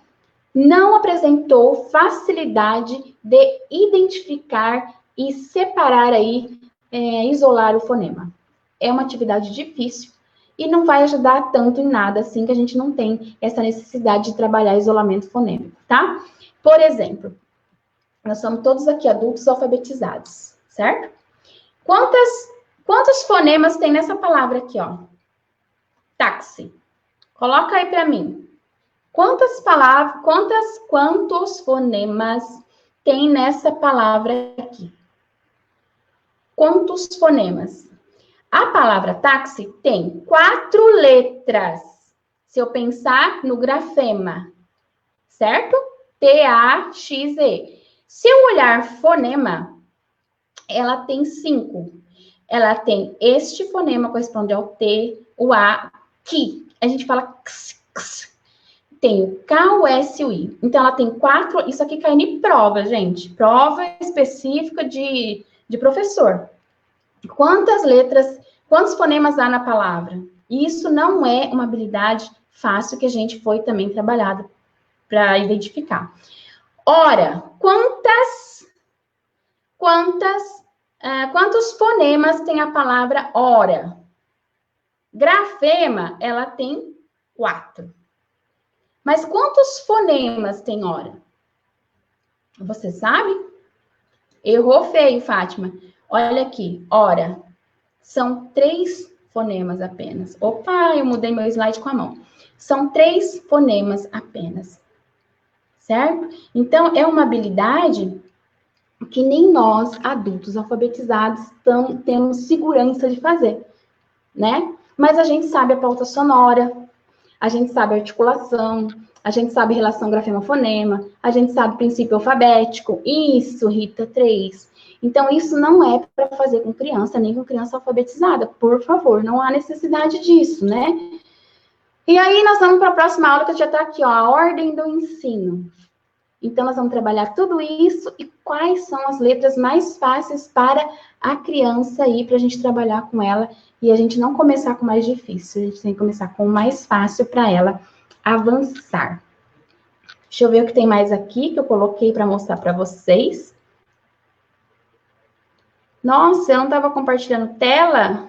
não apresentou facilidade de identificar e separar aí, isolar o fonema. É uma atividade difícil e não vai ajudar tanto em nada, assim, que a gente não tem essa necessidade de trabalhar isolamento fonêmico, tá? Por exemplo, nós somos todos aqui adultos alfabetizados, certo? Quantos fonemas tem nessa palavra aqui, ó? Táxi. Coloca aí para mim. Quantos fonemas tem nessa palavra aqui? Quantos fonemas? A palavra táxi tem 4 letras. Se eu pensar no grafema, certo? T-A-X-E. Se eu olhar fonema, ela tem 5. Ela tem este fonema, corresponde ao T, o A, que. A gente fala x, x. Tem o K, o S e o I. Então, ela tem 4. Isso aqui cai em prova, gente. Prova específica de professor. Quantos fonemas há na palavra? Isso não é uma habilidade fácil que a gente foi também trabalhado para identificar. Ora, quantos fonemas tem a palavra hora? Grafema, ela tem 4. Mas quantos fonemas tem hora? Você sabe? Errou feio, Fátima. Olha aqui, hora. São 3 fonemas apenas. Opa, eu mudei meu slide com a mão. São 3 fonemas apenas, certo? Então, é uma habilidade que nem nós, adultos alfabetizados, temos segurança de fazer, né? Mas a gente sabe a pauta sonora, a gente sabe a articulação, a gente sabe relação grafema-fonema, a gente sabe princípio alfabético. Isso, Rita, 3. Então, isso não é para fazer com criança, nem com criança alfabetizada. Por favor, não há necessidade disso, né? E aí, nós vamos para a próxima aula, que já está aqui, ó, a ordem do ensino. Então, nós vamos trabalhar tudo isso e quais são as letras mais fáceis para a criança aí, para a gente trabalhar com ela e a gente não começar com o mais difícil, a gente tem que começar com o mais fácil para ela avançar. Deixa eu ver o que tem mais aqui que eu coloquei para mostrar para vocês. Nossa, eu não estava compartilhando tela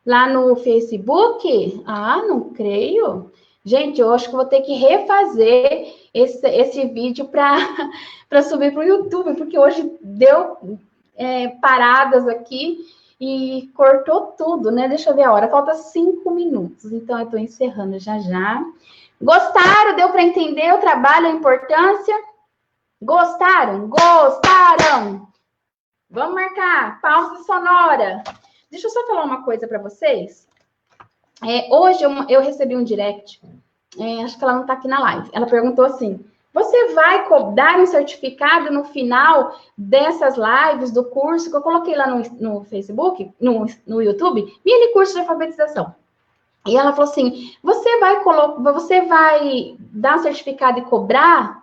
lá no Facebook? Ah, não creio. Gente, eu acho que vou ter que refazer esse vídeo para subir para o YouTube, porque hoje deu paradas aqui e cortou tudo, né? Deixa eu ver a hora, falta 5 minutos, então eu estou encerrando já já. Gostaram? Deu para entender o trabalho, a importância? Gostaram? Gostaram? Vamos marcar, pausa sonora. Deixa eu só falar uma coisa para vocês. Hoje eu recebi um direct, acho que ela não está aqui na live. Ela perguntou assim: você vai dar um certificado no final dessas lives do curso que eu coloquei lá no Facebook, no YouTube, mini curso de alfabetização. E ela falou assim: você vai dar um certificado e cobrar?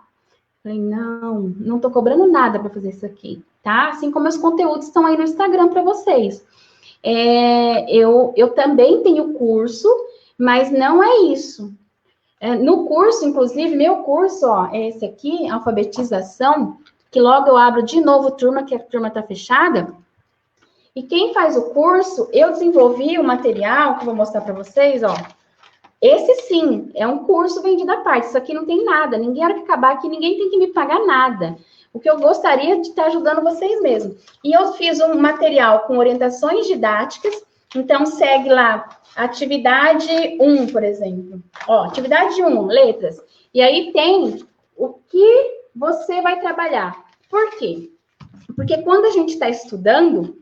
Eu falei: não estou cobrando nada para fazer isso aqui, tá? Assim como os conteúdos estão aí no Instagram para vocês. Eu também tenho curso, mas não é isso. No curso, inclusive, meu curso, ó, é esse aqui, alfabetização, que logo eu abro de novo turma, que a turma está fechada. E quem faz o curso, eu desenvolvi o material, que eu vou mostrar para vocês, ó. Esse sim, é um curso vendido à parte, isso aqui não tem nada, ninguém hora que acabar aqui, ninguém tem que me pagar nada. O que eu gostaria de estar ajudando vocês mesmo. E eu fiz um material com orientações didáticas, então segue lá, atividade 1, por exemplo. Ó, atividade 1, letras. E aí tem o que você vai trabalhar. Por quê? Porque quando a gente está estudando,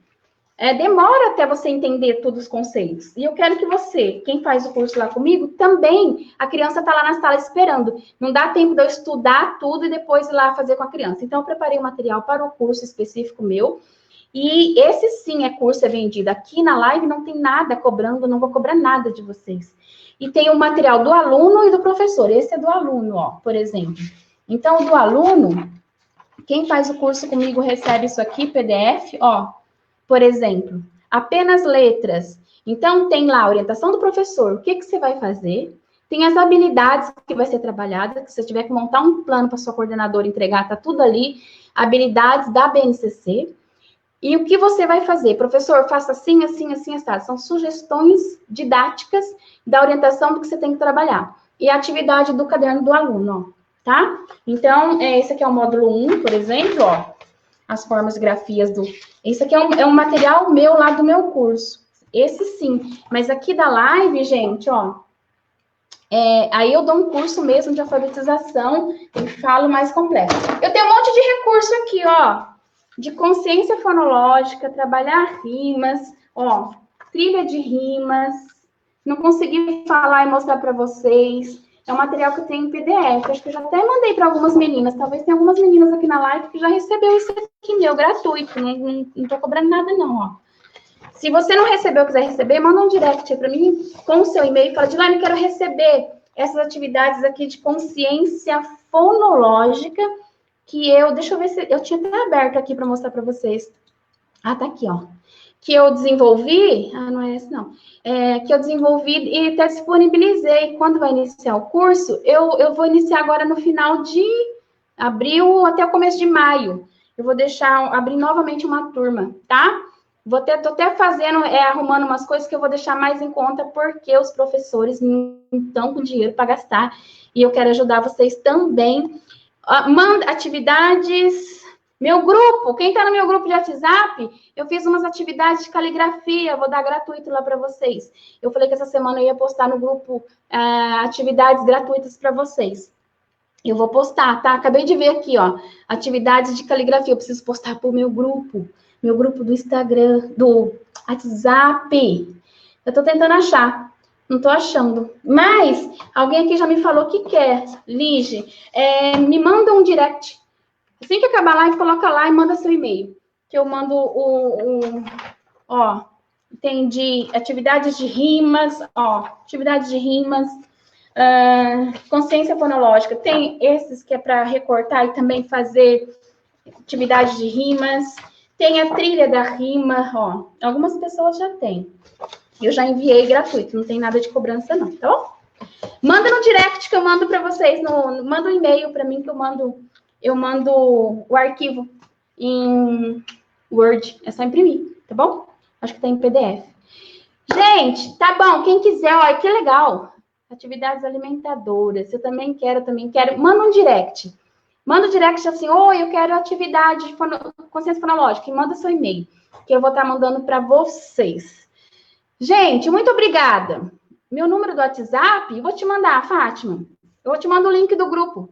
demora até você entender todos os conceitos. E eu quero que você, quem faz o curso lá comigo, também, a criança está lá na sala esperando. Não dá tempo de eu estudar tudo e depois ir lá fazer com a criança. Então, eu preparei um material para o curso específico meu. E esse sim é vendido. Aqui na live não tem nada cobrando, não vou cobrar nada de vocês. E tem o material do aluno e do professor. Esse é do aluno, ó, por exemplo. Então, o do aluno, quem faz o curso comigo recebe isso aqui, PDF, ó. Por exemplo, apenas letras. Então, tem lá a orientação do professor, o que você vai fazer. Tem as habilidades que vai ser trabalhada, que se você tiver que montar um plano para sua coordenadora entregar, tá tudo ali. Habilidades da BNCC. E o que você vai fazer? Professor, faça assim, assim, assim, assim. São sugestões didáticas da orientação do que você tem que trabalhar. E a atividade do caderno do aluno, ó, tá? Então, esse aqui é o módulo 1, por exemplo, ó. As formas e grafias do... Esse aqui é um material meu lá do meu curso. Esse sim. Mas aqui da live, gente, ó. Aí eu dou um curso mesmo de alfabetização e falo mais completo. Eu tenho um monte de recurso aqui, ó. De consciência fonológica, trabalhar rimas, ó. Trilha de rimas. Não consegui falar e mostrar para vocês. É um material que eu tenho em PDF. Acho que eu já até mandei para algumas meninas. Talvez tenha algumas meninas aqui na live que já recebeu isso aqui meu, gratuito. Não tô cobrando nada, não, ó. Se você não recebeu, quiser receber, manda um direct para mim com o seu e-mail. Fala, Dilane, quero receber essas atividades aqui de consciência fonológica que deixa eu ver se... Eu tinha até aberto aqui para mostrar para vocês. Ah, tá aqui, ó. Que eu desenvolvi, não é esse não, que eu desenvolvi e até disponibilizei. Quando vai iniciar o curso, eu vou iniciar agora no final de abril até o começo de maio. Eu vou abrir novamente uma turma, tá? Tô até fazendo, arrumando umas coisas que eu vou deixar mais em conta, porque os professores não estão com dinheiro para gastar, e eu quero ajudar vocês também. Manda atividades... Meu grupo, quem está no meu grupo de WhatsApp, eu fiz umas atividades de caligrafia, vou dar gratuito lá para vocês. Eu falei que essa semana eu ia postar no grupo atividades gratuitas para vocês. Eu vou postar, tá? Acabei de ver aqui, ó, atividades de caligrafia. Eu preciso postar para o meu grupo do Instagram, do WhatsApp. Eu tô tentando achar, não tô achando. Mas alguém aqui já me falou que quer. Lige, me manda um direct. Assim que acabar a live, coloca lá e manda seu e-mail. Que eu mando ó, tem de atividades de rimas, ó, atividades de rimas, consciência fonológica. Tem esses que é para recortar e também fazer atividade de rimas. Tem a trilha da rima, ó. Algumas pessoas já têm. Eu já enviei gratuito, não tem nada de cobrança não, tá bom? Manda no direct que eu mando para vocês, manda um e-mail para mim que eu mando o arquivo em Word, é só imprimir, tá bom? Acho que tá em PDF. Gente, tá bom, quem quiser, olha que legal. Atividades alimentadoras, eu também quero. Manda um direct. Manda um direct assim, oi, eu quero atividade de consciência fonológica, e manda seu e-mail, que eu vou estar mandando para vocês. Gente, muito obrigada. Meu número do WhatsApp, eu vou te mandar, Fátima. Eu vou te mandar o link do grupo.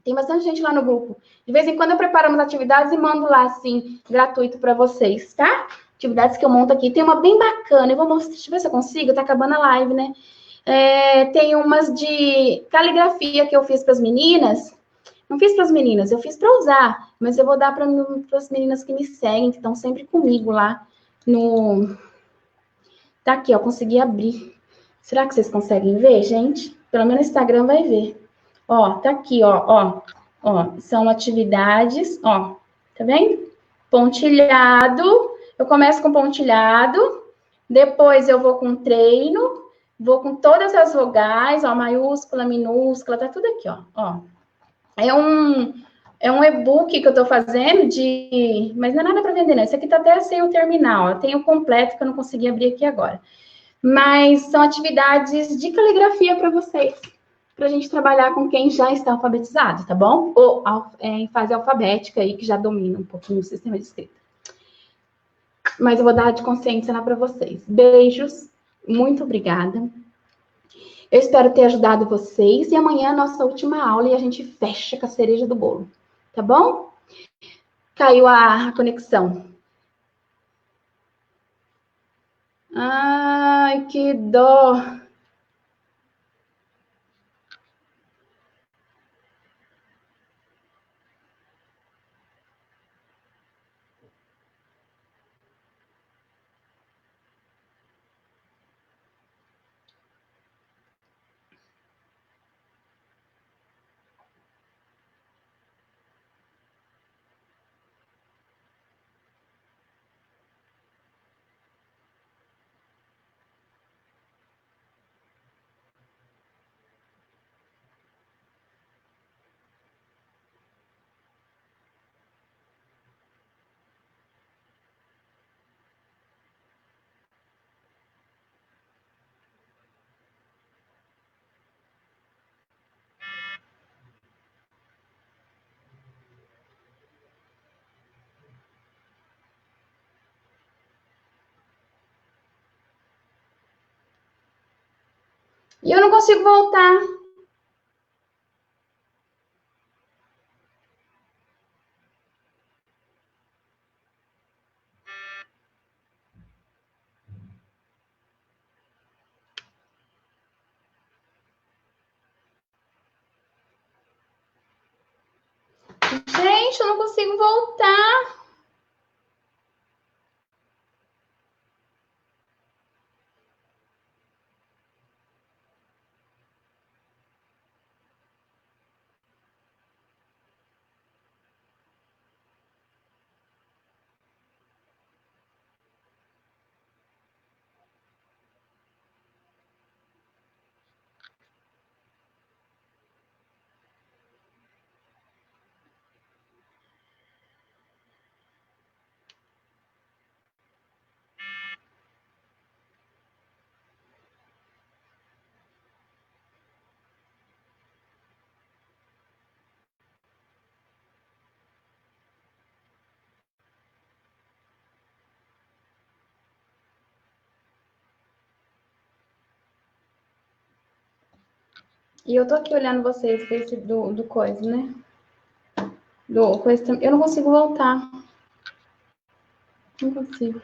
Tem bastante gente lá no grupo. De vez em quando eu preparo umas atividades e mando lá, assim, gratuito para vocês, tá? Atividades que eu monto aqui. Tem uma bem bacana, eu vou mostrar, deixa eu ver se eu consigo, tá acabando a live, né? Tem umas de caligrafia que eu fiz para as meninas. Não fiz para as meninas, eu fiz para usar, mas eu vou dar para as meninas que me seguem, que estão sempre comigo lá no. Tá aqui, ó, consegui abrir. Será que vocês conseguem ver, gente? Pelo menos no Instagram vai ver. Ó, tá aqui, ó, são atividades, ó, tá vendo? Pontilhado, eu começo com pontilhado, depois eu vou com treino, vou com todas as vogais, ó, maiúscula, minúscula, tá tudo aqui, ó. É um e-book que eu tô fazendo mas não é nada para vender, não. Esse aqui tá até sem o terminal, eu tenho o completo que eu não consegui abrir aqui agora. Mas são atividades de caligrafia para vocês, para a gente trabalhar com quem já está alfabetizado, tá bom? Ou em fase alfabética aí, que já domina um pouquinho o sistema de escrita. Mas eu vou dar de consciência lá para vocês. Beijos, muito obrigada. Eu espero ter ajudado vocês. E amanhã é a nossa última aula e a gente fecha com a cereja do bolo, tá bom? Caiu a conexão. Ai, que dó. E eu não consigo voltar. Gente, eu não consigo voltar. E eu tô aqui olhando vocês, desse do coisa, né? Do coisa, eu não consigo voltar. Não consigo.